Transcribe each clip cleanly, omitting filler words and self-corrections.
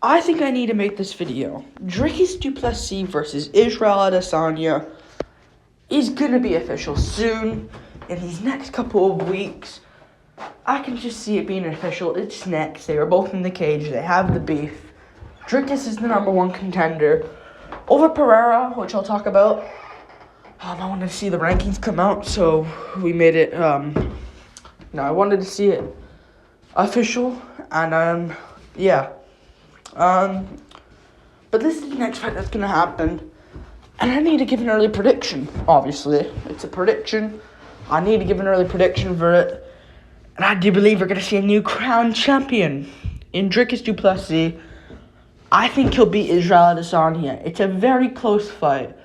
I think I need to make this video. Dricus du Plessis versus Israel Adesanya is going to be official soon, in these next couple of weeks. I can just see it being official. It's next. They are both in the cage. They have the beef. Dricus is the number one contender over Pereira, which I'll talk about. I wanted to see the rankings come out, so we made it, I wanted to see it official, and, yeah. But this is the next fight that's going to happen, and I need to give an early prediction, obviously. It's a prediction. I need to give an early prediction for it, and I do believe we're going to see a new crowned champion in Dricus du Plessis. I think he'll beat Israel Adesanya. It's a very close fight.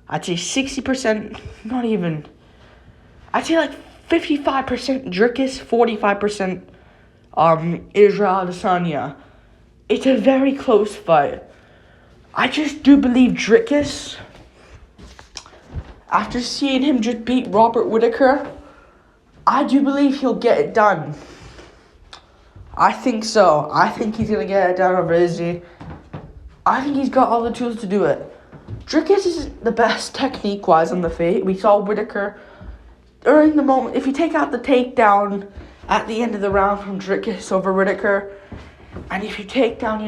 I'd say 60%, not even. I'd say like 55% Dricus, 45% Israel Adesanya. It's a very close fight. I just do believe Dricus, after seeing him just beat Robert Whittaker, I do believe he'll get it done. I think so. I think he's going to get it done over Izzy. I think he's got all the tools to do it. Dricus is the best technique-wise on the feet. We saw Whittaker during the moment. If you take out the takedown at the end of the round from Dricus over Whittaker, and if you take down,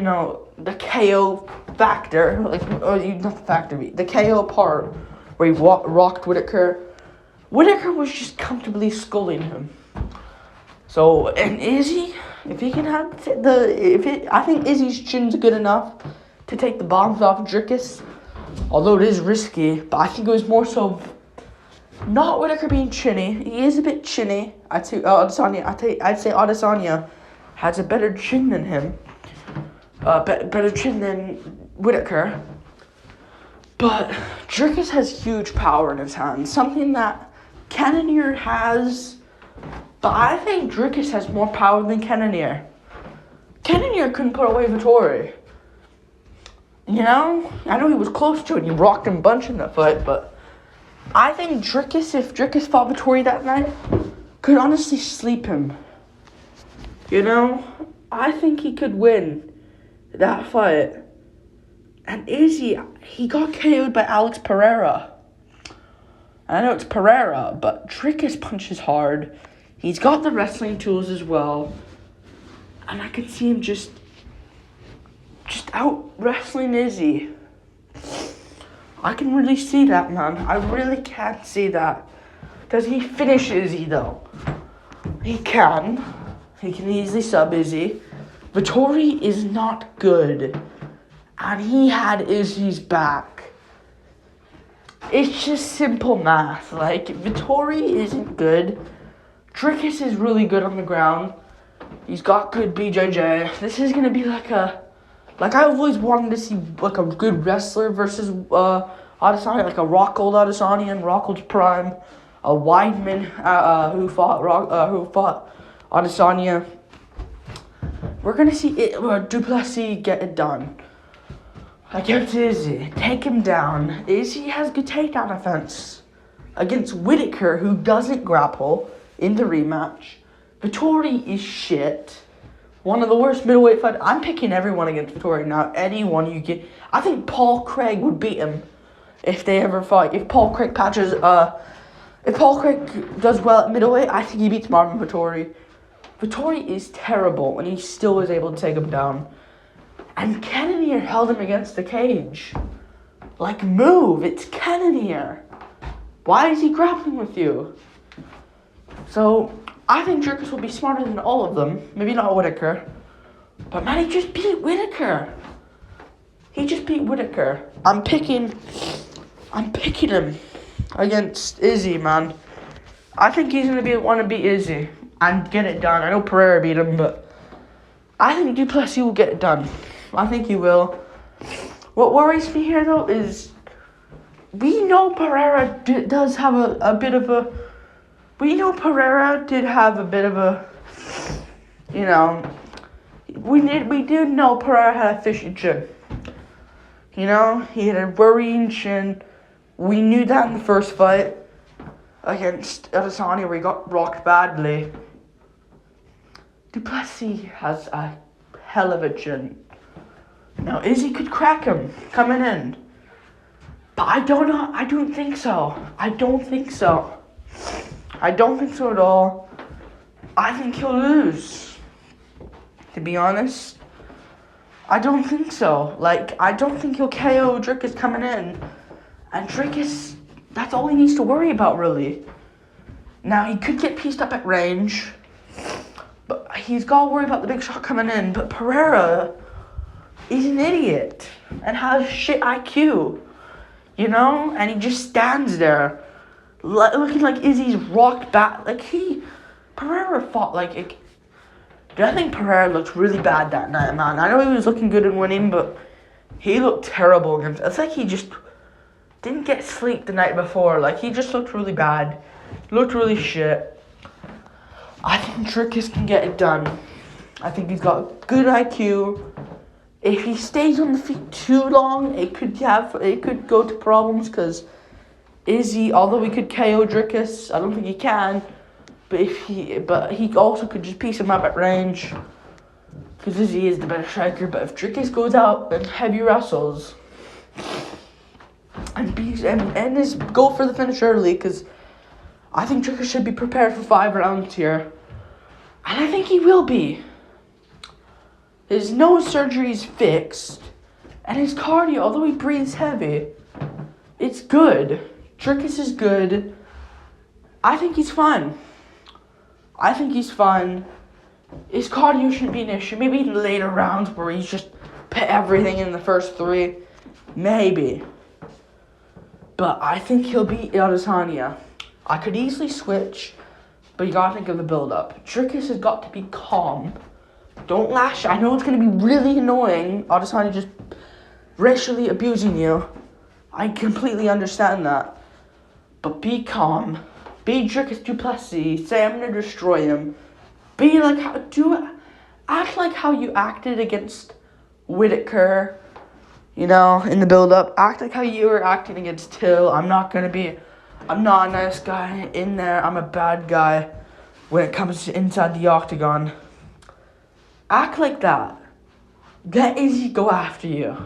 the KO factor, the KO part where he rocked Whittaker was just comfortably sculling him. So, and Izzy, if he can have I think Izzy's chin's good enough to take the bombs off Dricus, although it is risky, but I think it was more so not Whittaker being chinny. He is a bit chinny. I'd say Adesanya has a better chin than him. Better chin than Whittaker. But Dricus has huge power in his hands. Something that Cannonier has. But I think Dricus has more power than Cannonier. Cannonier couldn't put away Vettori. I know he was close to it and he rocked him a bunch in that fight, but I think Dricus, if Dricus fought Vettori that night, could honestly sleep him. I think he could win that fight. And Izzy, he got KO'd by Alex Pereira. I know it's Pereira, but Dricus punches hard. He's got the wrestling tools as well. And I could see him just out wrestling Izzy. I can really see that, man. I really can't see that. Does he finish Izzy, though? He can. He can easily sub Izzy. Vettori is not good. And he had Izzy's back. It's just simple math. Vettori isn't good. Dricus is really good on the ground. He's got good BJJ. This is going to be I've always wanted to see a good wrestler versus Adesanya, a Rockhold Adesanya in Rockhold's prime, a Weidman who fought Adesanya. We're gonna see du Plessis get it done against Izzy. Take him down. Izzy has good takedown offense against Whittaker, who doesn't grapple in the rematch. Vettori is shit. One of the worst middleweight fighters. I'm picking everyone against Vettori now. Anyone you get. I think Paul Craig would beat him if they ever fight. If Paul Craig does well at middleweight, I think he beats Marvin Vettori. Vettori is terrible, and he still was able to take him down. And Cannonier held him against the cage. Move. It's Cannonier. Why is he grappling with you? So, I think Dricus will be smarter than all of them. Maybe not Whittaker. But, man, he just beat Whittaker. I'm picking him against Izzy, man. I think he's going to want to beat Izzy and get it done. I know Pereira beat him, but I think du Plessis will get it done. I think he will. What worries me here, though, is we know Pereira does have a bit of a... We know Pereira did have a bit of a, we did know Pereira had a fishy chin. He had a worrying chin. We knew that in the first fight against Adesanya where he got rocked badly. Du Plessis has a hell of a chin. Now, Izzy could crack him coming in. But I don't think so. I don't think so. I don't think so at all. I think he'll lose. To be honest, I don't think so. Like, I don't think he'll KO Dricus coming in. And Dricus, that's all he needs to worry about, really. Now, he could get pieced up at range. But he's got to worry about the big shot coming in. But Pereira, he's an idiot. And has shit IQ. You know? And he just stands there. Looking like Izzy's rocked back. Like, Pereira fought like... I think Pereira looked really bad that night, man. I know he was looking good and winning, but he looked terrible against... It's like he just didn't get sleep the night before. Like, he just looked really bad. Looked really shit. I think Dricus can get it done. I think he's got good IQ. If he stays on the feet too long, it could go to problems, because Izzy, although he could KO Dricus, I don't think he can. But he also could just piece him up at range, because Izzy is the better striker. But if Dricus goes out and heavy wrestles and go for the finish early, because I think Dricus should be prepared for 5 rounds here, and I think he will be. His nose surgery is fixed, and his cardio, although he breathes heavy, it's good. Dricus is good. I think he's fine. His cardio shouldn't be an issue. Maybe in later rounds where he's just put everything in the first 3. Maybe. But I think he'll beat Adesanya. I could easily switch, but you gotta think of the build-up. Dricus has got to be calm. Don't lash. I know it's gonna be really annoying, Adesanya just racially abusing you. I completely understand that. But be calm. Be Dricus to Plessis. Say I'm gonna destroy him. Act like how you acted against Whitaker, you know, in the build-up. Act like how you were acting against Till. I'm not a nice guy in there. I'm a bad guy when it comes to inside the octagon. Act like that. Let Izzy go after you.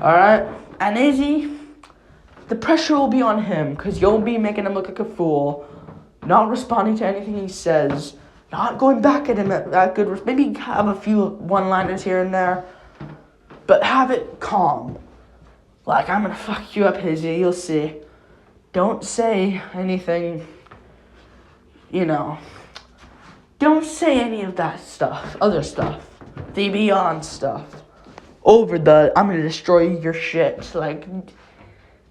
Alright? And Izzy, the pressure will be on him, because you'll be making him look like a fool, not responding to anything he says, not going back at him at good... Maybe have a few one-liners here and there, but have it calm. Like, I'm gonna fuck you up, Izzy, you'll see. Don't say anything, you know. Don't say any of that stuff, other stuff, the beyond stuff. I'm gonna destroy your shit, like...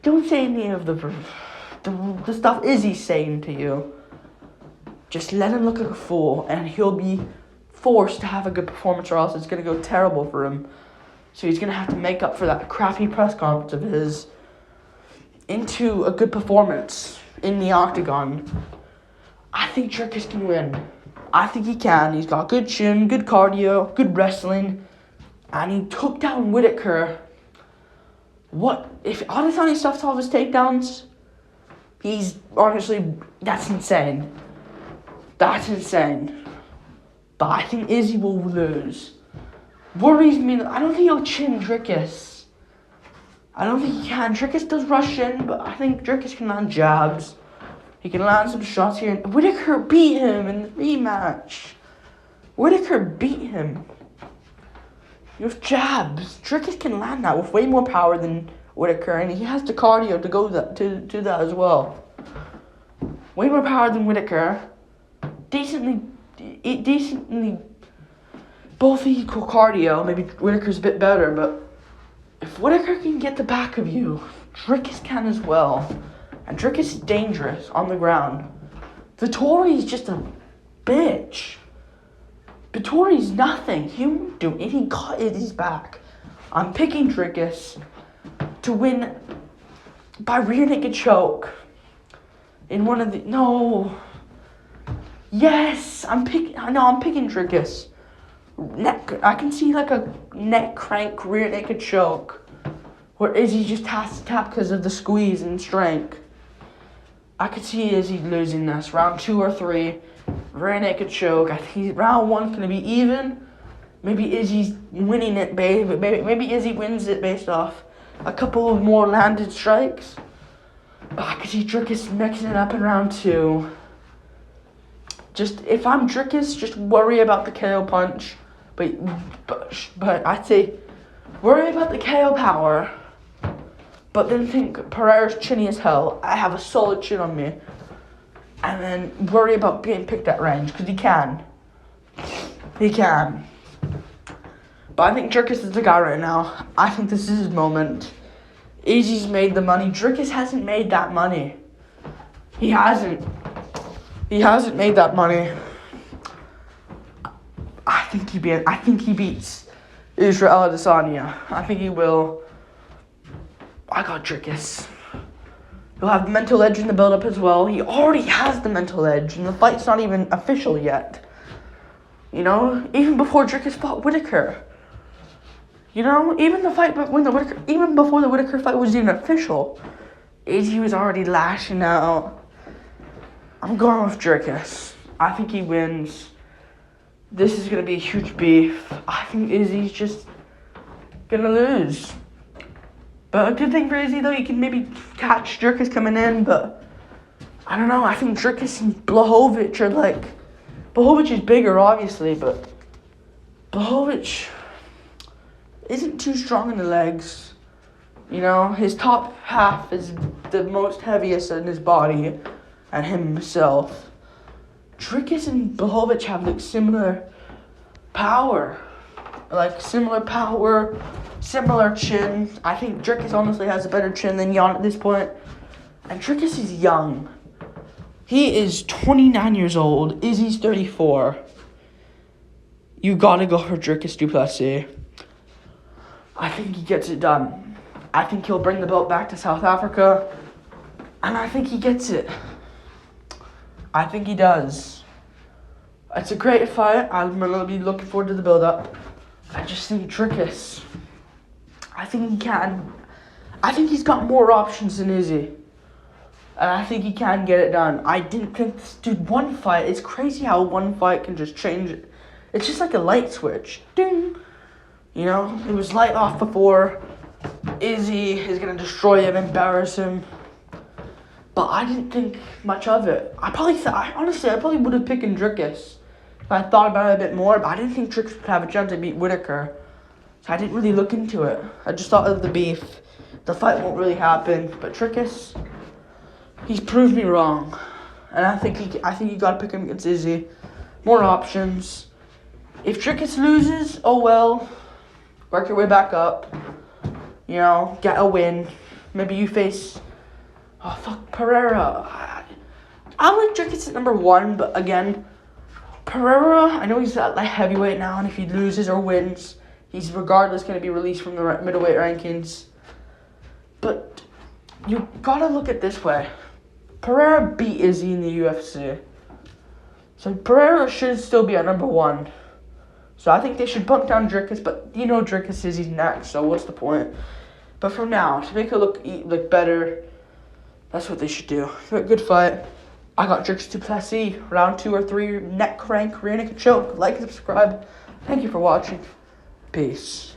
Don't say any of the stuff Izzy's saying to you. Just let him look like a fool, and he'll be forced to have a good performance, or else it's going to go terrible for him. So he's going to have to make up for that crappy press conference of his into a good performance in the octagon. I think Dricus can win. I think he can. He's got good chin, good cardio, good wrestling, and he took down Whitaker. What if Adesanya stuffs all of his takedowns? He's honestly, that's insane. That's insane. But I think Izzy will lose. Worries me. I don't think he'll chin Dricus. I don't think he can. Dricus does rush in, but I think Dricus can land jabs. He can land some shots here. Whitaker beat him in the rematch. Whitaker beat him with jabs. Dricus can land that with way more power than Whitaker, and he has the cardio to go to that as well. Way more power than Whitaker. Decently, both equal cardio. Maybe Whitaker's a bit better, but if Whitaker can get the back of you, Dricus can as well. And Dricus is dangerous on the ground. Vittori's just a bitch. Vittori's nothing. He won't do it. He got his back. I'm picking Dricus to win by rear naked choke. In one of the... No. Yes. I'm picking Dricus. I can see like a neck crank rear naked choke. Where Izzy just has to tap because of the squeeze and strength. I could see Izzy losing this. Round 2 or 3. Rear naked choke. I think round 1's going to be even. Maybe Izzy's winning it, maybe Izzy wins it based off a couple of more landed strikes. I could see Dricus mixing it up in round 2. Just, if I'm Dricus, just worry about the KO punch. But I'd say worry about the KO power. But then think Pereira's chinny as hell. I have a solid chin on me. And then worry about being picked at range, because he can. He can. But I think Dricus is the guy right now. I think this is his moment. Izzy's made the money. Dricus hasn't made that money. He hasn't. He hasn't made that money. I think he beats Israel Adesanya. I think he will. I got Dricus. He'll have the mental edge in the build-up as well. He already has the mental edge, and the fight's not even official yet. You know, even before Dricus fought Whitaker. You know, even before the Whitaker fight was even official, Izzy was already lashing out. I'm going with Dricus. I think he wins. This is gonna be a huge beef. I think Izzy's just gonna lose. But a good thing for Izzy, though, you can maybe catch Dricus coming in, but I don't know. I think Dricus and Blachowicz are like... Blachowicz is bigger, obviously, but Blachowicz isn't too strong in the legs. You know, his top half is the most heaviest in his body, and himself. Dricus and Blachowicz have like similar power. Similar chin. I think Dricus honestly has a better chin than Jan at this point. And Dricus is young. He is 29 years old. Izzy's 34. You gotta go for Dricus du Plessis. I think he gets it done. I think he'll bring the belt back to South Africa. And I think he gets it. I think he does. It's a great fight. I'm going to be looking forward to the build-up. I just think Dricus, I think he can. I think he's got more options than Izzy. And I think he can get it done. I didn't think this, dude, one fight. It's crazy how one fight can just change it. It's just like a light switch. Ding. You know, it was light off before. Izzy is going to destroy him, embarrass him. But I didn't think much of it. I probably would have picked Dricus if I thought about it a bit more. But I didn't think Dricus would have a chance to beat Whitaker. So I didn't really look into it. I just thought of the beef. The fight won't really happen. But Dricus, he's proved me wrong. And I think you got to pick him against Izzy. More options. If Dricus loses, oh well. Work your way back up. You know, get a win. Maybe you face... Oh, fuck, Pereira. I like Dricus at number 1, but again, Pereira, I know he's at like heavyweight now, and if he loses or wins, he's regardless going to be released from the middleweight rankings. But you gotta look at it this way. Pereira beat Izzy in the UFC. So Pereira should still be at number 1. So I think they should bump down Dricus, but you know Dricus is he's next, so what's the point? But for now, to make it look better, that's what they should do. Good fight. I got Dricus du Plessis. Round 2 or 3, neck crank, rear naked choke. Like and subscribe. Thank you for watching. Peace.